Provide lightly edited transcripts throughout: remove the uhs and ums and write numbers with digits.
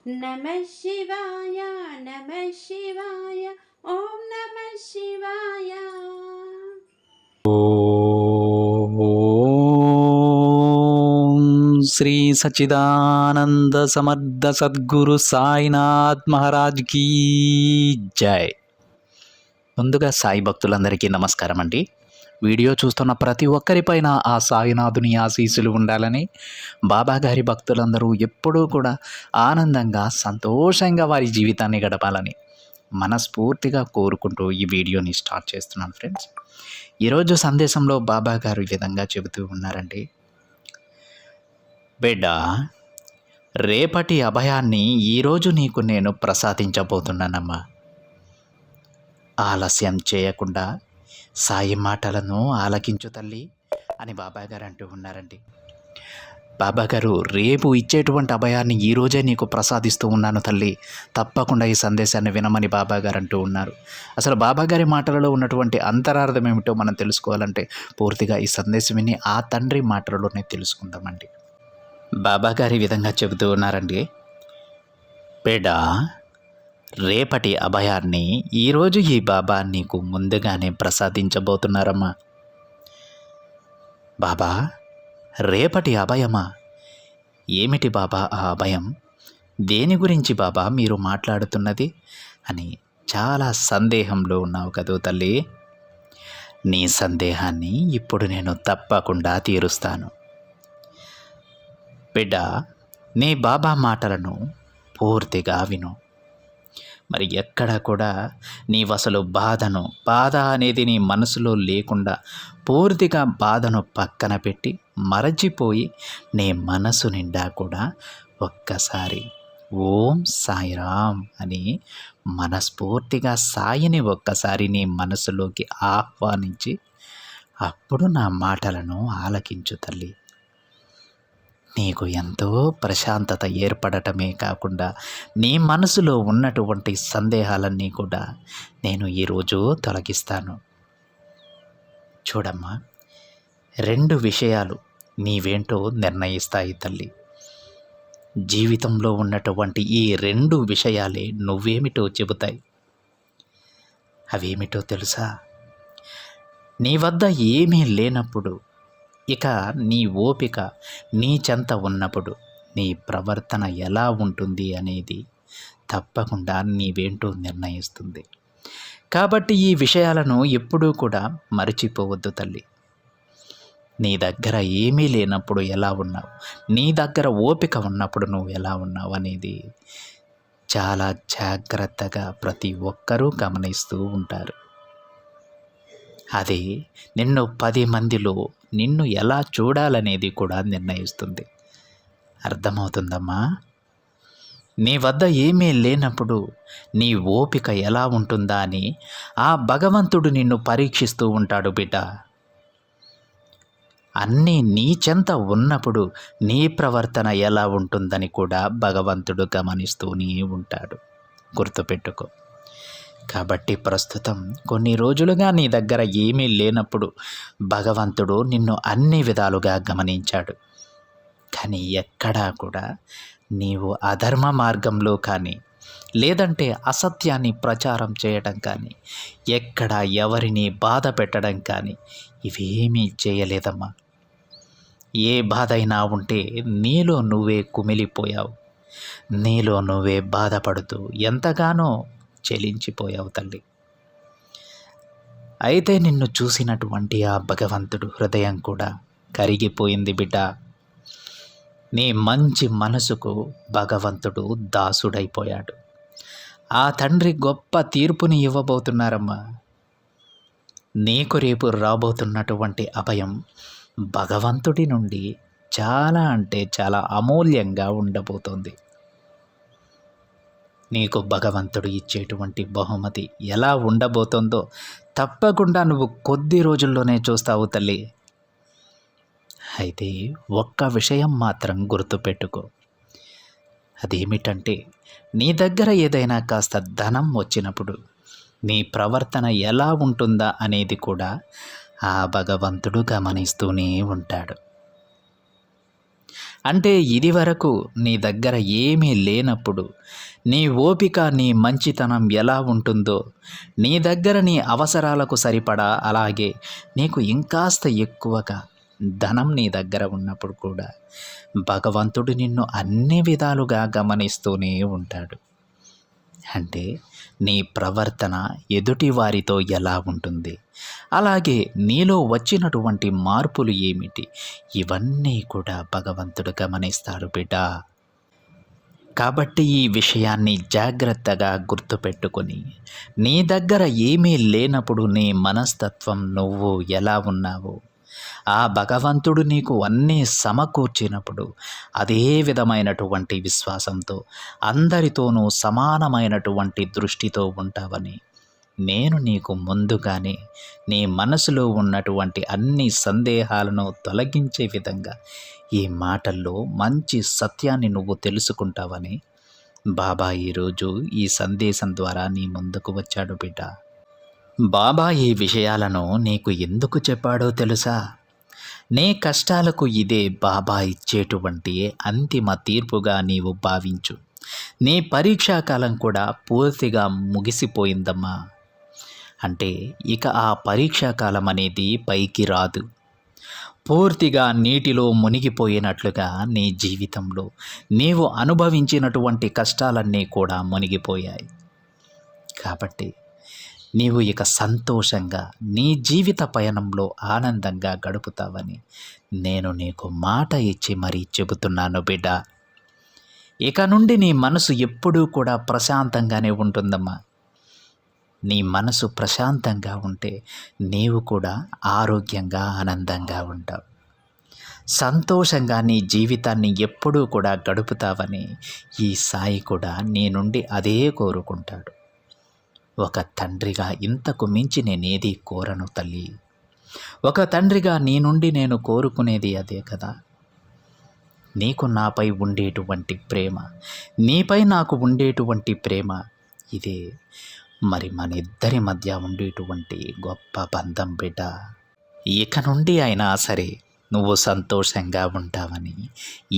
నమః శివాయ నమః శివాయ ఓం నమః శివాయ. ఓం శ్రీ సచ్చిదానంద సమర్థ సద్గురు సాయినాథ్ మహారాజ్ కీ జై. ముందుగా సాయి భక్తులందరికీ నమస్కారం అండి. వీడియో చూస్తున్న ప్రతి ఒక్కరిపైన ఆ సాయినాథుని ఆశీస్సులు ఉండాలని, బాబాగారి భక్తులందరూ ఎప్పుడూ కూడా ఆనందంగా సంతోషంగా వారి జీవితాన్ని గడపాలని మనస్ఫూర్తిగా కోరుకుంటూ ఈ వీడియోని స్టార్ట్ చేస్తున్నాను ఫ్రెండ్స్. ఈరోజు సందేశంలో బాబాగారు ఈ విధంగా చెబుతూ ఉన్నారండి. బిడ్డ, రేపటి అభయాన్ని ఈరోజు నీకు నేను ప్రసాదించబోతున్నానమ్మా. ఆలస్యం చేయకుండా సాయి మాటలను ఆలకించు తల్లి అని బాబాగారు అంటూ ఉన్నారండి. బాబాగారు రేపు ఇచ్చేటువంటి అభయాన్ని ఈరోజే నీకు ప్రసాదిస్తూ ఉన్నాను తల్లి, తప్పకుండా ఈ సందేశాన్ని వినమని బాబాగారు అంటూ ఉన్నారు. అసలు బాబాగారి మాటలలో ఉన్నటువంటి అంతరార్థం ఏమిటో మనం తెలుసుకోవాలంటే పూర్తిగా ఈ సందేశం విని ఆ తండ్రి మాటలలోనే తెలుసుకుందామండి. బాబాగారు ఈ విధంగా చెబుతూ ఉన్నారండి. బిడ్డ, రేపటి అభయాన్ని ఈరోజు ఈ బాబా నీకు ముందుగానే ప్రసాదించబోతున్నారమ్మా. బాబా, రేపటి అభయమా? ఏమిటి బాబా ఆ అభయం? దేని గురించి బాబా మీరు మాట్లాడుతున్నది అని చాలా సందేహంలో ఉన్నావు కదూ తల్లి. నీ సందేహాన్ని ఇప్పుడు నేను తప్పకుండా తీరుస్తాను. బిడ్డ, నీ బాబా మాటలను పూర్తిగా విను. మరి ఎక్కడ కూడా నీవసలు బాధ అనేది నీ మనసులో లేకుండా పూర్తిగా బాధను పక్కన పెట్టి మరచిపోయి నీ మనసు నిండా కూడా ఒక్కసారి ఓం సాయిరామ్ అని మనస్ఫూర్తిగా సాయిని ఒక్కసారి నీ మనసులోకి ఆహ్వానించి అప్పుడు నా మాటలను ఆలకించు తల్లి. నీకు ఎంతో ప్రశాంతత ఏర్పడటమే కాకుండా నీ మనసులో ఉన్నటువంటి సందేహాలన్నీ కూడా నేను ఈరోజు తొలగిస్తాను. చూడమ్మా, 2 విషయాలు నీవేంటో నిర్ణయిస్తాయి తల్లి. జీవితంలో ఉన్నటువంటి ఈ 2 విషయాలే నువ్వేమిటో చెబుతాయి. అవేమిటో తెలుసా? నీ వద్ద ఏమీ లేనప్పుడు, ఇక నీ ఓపిక నీ చెంత ఉన్నప్పుడు నీ ప్రవర్తన ఎలా ఉంటుంది అనేది తప్పకుండా నీవేంటో నిర్ణయిస్తుంది. కాబట్టి ఈ విషయాలను ఎప్పుడూ కూడా మరచిపోవద్దు తల్లి. నీ దగ్గర ఏమీ లేనప్పుడు ఎలా ఉన్నావు, నీ దగ్గర ఓపిక ఉన్నప్పుడు నువ్వు ఎలా ఉన్నావు అనేది చాలా జాగ్రత్తగా ప్రతి ఒక్కరూ గమనిస్తూ ఉంటారు. అది నిన్ను 10 మందిలో నిన్ను ఎలా చూడాలనేది కూడా నిర్ణయిస్తుంది. అర్థమవుతుందమ్మా? నీ వద్ద ఏమీ లేనప్పుడు నీ ఓపిక ఎలా ఉంటుందా అని ఆ భగవంతుడు నిన్ను పరీక్షిస్తూ ఉంటాడు బిడ్డ. అన్నీ నీ చెంత ఉన్నప్పుడు నీ ప్రవర్తన ఎలా ఉంటుందని కూడా భగవంతుడు గమనిస్తూనే ఉంటాడు. గుర్తుపెట్టుకో. కాబట్టి ప్రస్తుతం కొన్ని రోజులుగా నీ దగ్గర ఏమీ లేనప్పుడు భగవంతుడు నిన్ను అన్ని విధాలుగా గమనించాడు. కానీ ఎక్కడా కూడా నీవు అధర్మ మార్గంలో కానీ లేదంటే అసత్యాన్ని ప్రచారం చేయడం కానీ ఎక్కడ ఎవరిని బాధ పెట్టడం కానీ ఇవేమీ చేయలేదమ్మా. ఏ బాధ అయినా ఉంటే నీలో నువ్వే కుమిలిపోయావు, నీలో నువ్వే బాధపడుతూ ఎంతగానో చెలించిపోయావు తల్లి. అయితే నిన్ను చూసినటువంటి ఆ భగవంతుడు హృదయం కూడా కరిగిపోయింది బిడ్డ. నీ మంచి మనసుకు భగవంతుడు దాసుడైపోయాడు. ఆ తండ్రి గొప్ప తీర్పుని ఇవ్వబోతున్నారమ్మా. నీకు రేపు రాబోతున్నటువంటి అభయం భగవంతుడి నుండి చాలా అంటే చాలా అమూల్యంగా ఉండబోతోంది. నీకు భగవంతుడు ఇచ్చేటువంటి బహుమతి ఎలా ఉండబోతోందో తప్పకుండా నువ్వు కొద్ది రోజుల్లోనే చూస్తావు తల్లి. అయితే ఒక్క విషయం మాత్రం గుర్తుపెట్టుకో. అదేమిటంటే నీ దగ్గర ఏదైనా కాస్త ధనం వచ్చినప్పుడు నీ ప్రవర్తన ఎలా ఉంటుందా అనేది కూడా ఆ భగవంతుడు గమనిస్తూనే ఉంటాడు. అంటే ఇది వరకు నీ దగ్గర ఏమీ లేనప్పుడు నీ ఓపిక నీ మంచితనం ఎలా ఉంటుందో, నీ దగ్గర నీ అవసరాలకు సరిపడా అలాగే నీకు ఇంకాస్త ఎక్కువగా ధనం నీ దగ్గర ఉన్నప్పుడు కూడా భగవంతుడు నిన్ను అన్ని విధాలుగా గమనిస్తూనే ఉంటాడు. అంటే నీ ప్రవర్తన ఎదుటి వారితో ఎలా ఉంటుంది, అలాగే నీలో వచ్చినటువంటి మార్పులు ఏమిటి, ఇవన్నీ కూడా భగవంతుడు గమనిస్తాడు బిడ్డ. కాబట్టి ఈ విషయాన్ని జాగ్రత్తగా గుర్తుపెట్టుకొని నీ దగ్గర ఏమీ లేనప్పుడు నీ మనస్తత్వం నువ్వు ఎలా ఉన్నావో, ఆ భగవంతుడు నీకు అన్నీ సమకూర్చినప్పుడు అదే విధమైనటువంటి విశ్వాసంతో అందరితోనూ సమానమైనటువంటి దృష్టితో ఉంటావని నేను నీకు ముందుగానే నీ మనసులో ఉన్నటువంటి అన్ని సందేహాలను తొలగించే విధంగా ఈ మాటల్లో మంచి సత్యాన్ని నువ్వు తెలుసుకుంటావని బాబా ఈరోజు ఈ సందేశం ద్వారా నీ ముందుకు వచ్చాడు బిడ్డ. బాబా ఈ విషయాలను నీకు ఎందుకు చెప్పాడో తెలుసా? నీ కష్టాలకు ఇదే బాబా ఇచ్చేటువంటి అంతిమ తీర్పుగా నీవు భావించు. నీ పరీక్షాకాలం కూడా పూర్తిగా ముగిసిపోయిందమ్మా. అంటే ఇక ఆ పరీక్షాకాలం అనేది పైకి రాదు. పూర్తిగా నీటిలో మునిగిపోయినట్లుగా నీ జీవితంలో నీవు అనుభవించినటువంటి కష్టాలన్నీ కూడా మునిగిపోయాయి. కాబట్టి నీవు ఇక సంతోషంగా నీ జీవిత పయనంలో ఆనందంగా గడుపుతావని నేను నీకు మాట ఇచ్చి మరీ చెబుతున్నాను బిడ్డ. ఇక నుండి నీ మనసు ఎప్పుడూ కూడా ప్రశాంతంగానే ఉంటుందమ్మా. నీ మనసు ప్రశాంతంగా ఉంటే నీవు కూడా ఆరోగ్యంగా ఆనందంగా ఉంటావు. సంతోషంగా నీ జీవితాన్ని ఎప్పుడూ కూడా గడుపుతావని ఈ సాయి కూడా నీ నుండి అదే కోరుకుంటాడు. ఒక తండ్రిగా ఇంతకు మించి నేనేది కోరను తల్లి. ఒక తండ్రిగా నీ నుండి నేను కోరుకునేది అదే కదా. నీకు నాపై ఉండేటువంటి ప్రేమ, నీపై నాకు ఉండేటువంటి ప్రేమ ఇదే మరి మన ఇద్దరి మధ్య ఉండేటువంటి గొప్ప బంధం బిడ్డ. ఇక నుండి అయినా సరే నువ్వు సంతోషంగా ఉంటావని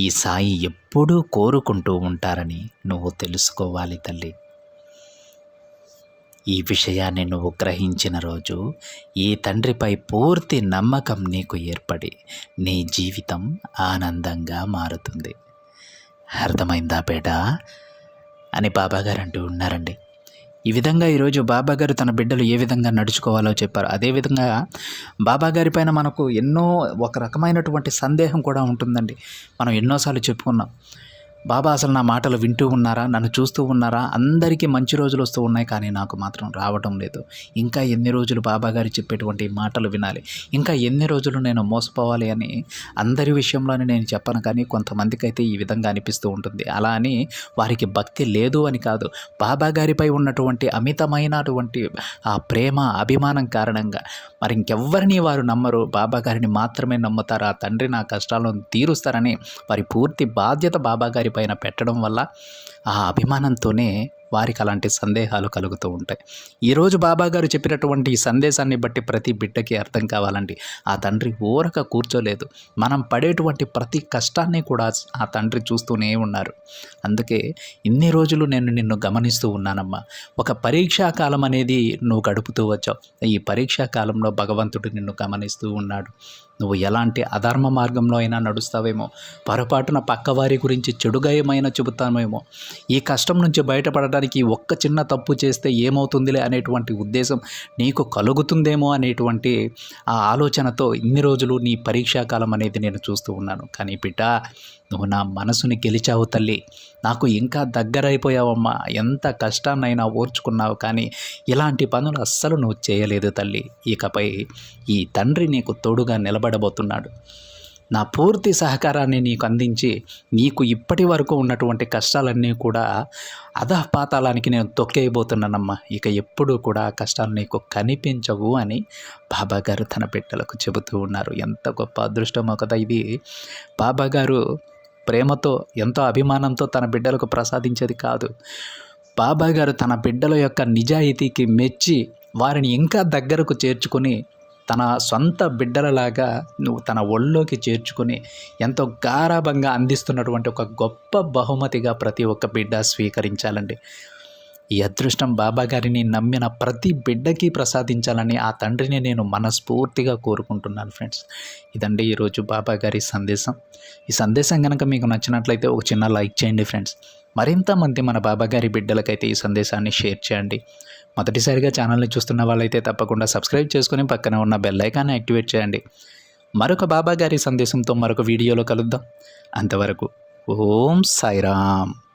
ఈ సాయి ఎప్పుడూ కోరుకుంటూ ఉంటారని నువ్వు తెలుసుకోవాలి తల్లి. ఈ విషయాన్ని నువ్వు గ్రహించిన రోజు ఈ తండ్రిపై పూర్తి నమ్మకం నీకు ఏర్పడి నీ జీవితం ఆనందంగా మారుతుంది. అర్థమైందా బేటా అని బాబాగారు అంటూ ఉన్నారండి. ఈ విధంగా ఈరోజు బాబాగారు తన బిడ్డలు ఏ విధంగా నడుచుకోవాలో చెప్పారు. అదేవిధంగా బాబాగారి పైన మనకు ఒక రకమైనటువంటి సందేహం కూడా ఉంటుందండి. మనం ఎన్నోసార్లు చెప్పుకున్నాం, బాబా అసలు నా మాటలు వింటూ ఉన్నారా, నన్ను చూస్తూ ఉన్నారా, అందరికీ మంచి రోజులు వస్తూ ఉన్నాయి కానీ నాకు మాత్రం రావటం లేదు. ఇంకా ఎన్ని రోజులు బాబాగారు చెప్పేటువంటి మాటలు వినాలి, ఇంకా ఎన్ని రోజులు నేను మోసపోవాలి అని అందరి విషయంలోనే నేను చెప్పను, కానీ కొంతమందికి అయితే ఈ విధంగా అనిపిస్తూ ఉంటుంది. అలా అని వారికి భక్తి లేదు అని కాదు, బాబాగారిపై ఉన్నటువంటి అమితమైనటువంటి ఆ ప్రేమ అభిమానం కారణంగా మరి ఇంకెవ్వరిని వారు నమ్మరు, బాబాగారిని మాత్రమే నమ్ముతారు. ఆ తండ్రి నా కష్టాలను తీరుస్తారని వారి పూర్తి బాధ్యత బాబాగారి పైన పెట్టడం వల్ల ఆ అభిమానంతోనే వారికి అలాంటి సందేహాలు కలుగుతూ ఉంటాయి. ఈరోజు బాబాగారు చెప్పినటువంటి ఈ సందేశాన్ని బట్టి ప్రతి బిడ్డకి అర్థం కావాలండి, ఆ తండ్రి ఊరక కూర్చోలేదు. మనం పడేటువంటి ప్రతి కష్టాన్ని కూడా ఆ తండ్రి చూస్తూనే ఉన్నారు. అందుకే ఇన్ని రోజులు నేను నిన్ను గమనిస్తూ ఉన్నానమ్మా. ఒక పరీక్షాకాలం అనేది నువ్వు గడుపుతూ వచ్చావు. ఈ పరీక్షాకాలంలో భగవంతుడు నిన్ను గమనిస్తూ ఉన్నాడు. నువ్వు ఎలాంటి అధర్మ మార్గంలో అయినా నడుస్తావేమో, పొరపాటున పక్కవారి గురించి చెడుగా ఏమైనా చెబుతామేమో, ఈ కష్టం నుంచి బయటపడడానికి ఒక్క చిన్న తప్పు చేస్తే ఏమవుతుందిలే అనేటువంటి ఉద్దేశం నీకు కలుగుతుందేమో అనేటువంటి ఆ ఆలోచనతో ఇన్ని రోజులు నీ పరీక్షాకాలం అనేది నేను చూస్తూ ఉన్నాను. కానీ బిడ్డ, నువ్వు నా మనసుని గెలిచావు తల్లి, నాకు ఇంకా దగ్గరైపోయావమ్మా. ఎంత కష్టాన్నైనా ఓర్చుకున్నావు, కానీ ఇలాంటి పనులు అస్సలు నువ్వు చేయలేదు తల్లి. ఇకపై ఈ తండ్రి నీకు తోడుగా నిలబడబోతున్నాడు. నా పూర్తి సహకారాన్ని నీకు అందించి నీకు ఇప్పటి వరకు ఉన్నటువంటి కష్టాలన్నీ కూడా అధపాతాళానికి నేను తొక్కేయబోతున్నానమ్మా. ఇక ఎప్పుడూ కూడా కష్టాలు నీకు కనిపించవు అని బాబాగారు తన బిడ్డలకు చెబుతూ ఉన్నారు. ఎంత గొప్ప అదృష్టమో కదా ఇది. బాబాగారు ప్రేమతో ఎంతో అభిమానంతో తన బిడ్డలకు ప్రసాదించేది కాదు. బాబాగారు తన బిడ్డల యొక్క నిజాయితీకి మెచ్చి వారిని ఇంకా దగ్గరకు చేర్చుకొని తన సొంత బిడ్డలలాగా నువ్వు తన ఒళ్ళోకి చేర్చుకొని ఎంతో గారాబంగా అందిస్తున్నటువంటి ఒక గొప్ప బహుమతిగా ప్రతి ఒక్క బిడ్డ స్వీకరించాలండి. ఈ అదృష్టం బాబాగారిని నమ్మిన ప్రతి బిడ్డకి ప్రసాదించాలని ఆ తండ్రిని నేను మనస్ఫూర్తిగా కోరుకుంటున్నాను ఫ్రెండ్స్. ఇదండి ఈరోజు బాబాగారి సందేశం. ఈ సందేశం కనుక మీకు నచ్చినట్లయితే ఒక చిన్న లైక్ చేయండి ఫ్రెండ్స్. మరింత మంది మన బాబాగారి బిడ్డలకైతే ఈ సందేశాన్ని షేర్ చేయండి. మొదటిసారిగా ఛానల్ని చూస్తున్న వాళ్ళైతే తప్పకుండా సబ్స్క్రైబ్ చేసుకుని పక్కన ఉన్న బెల్ ఐకాన్ని యాక్టివేట్ చేయండి. మరొక బాబాగారి సందేశంతో మరొక వీడియోలో కలుద్దాం. అంతవరకు ఓం సాయిరామ్.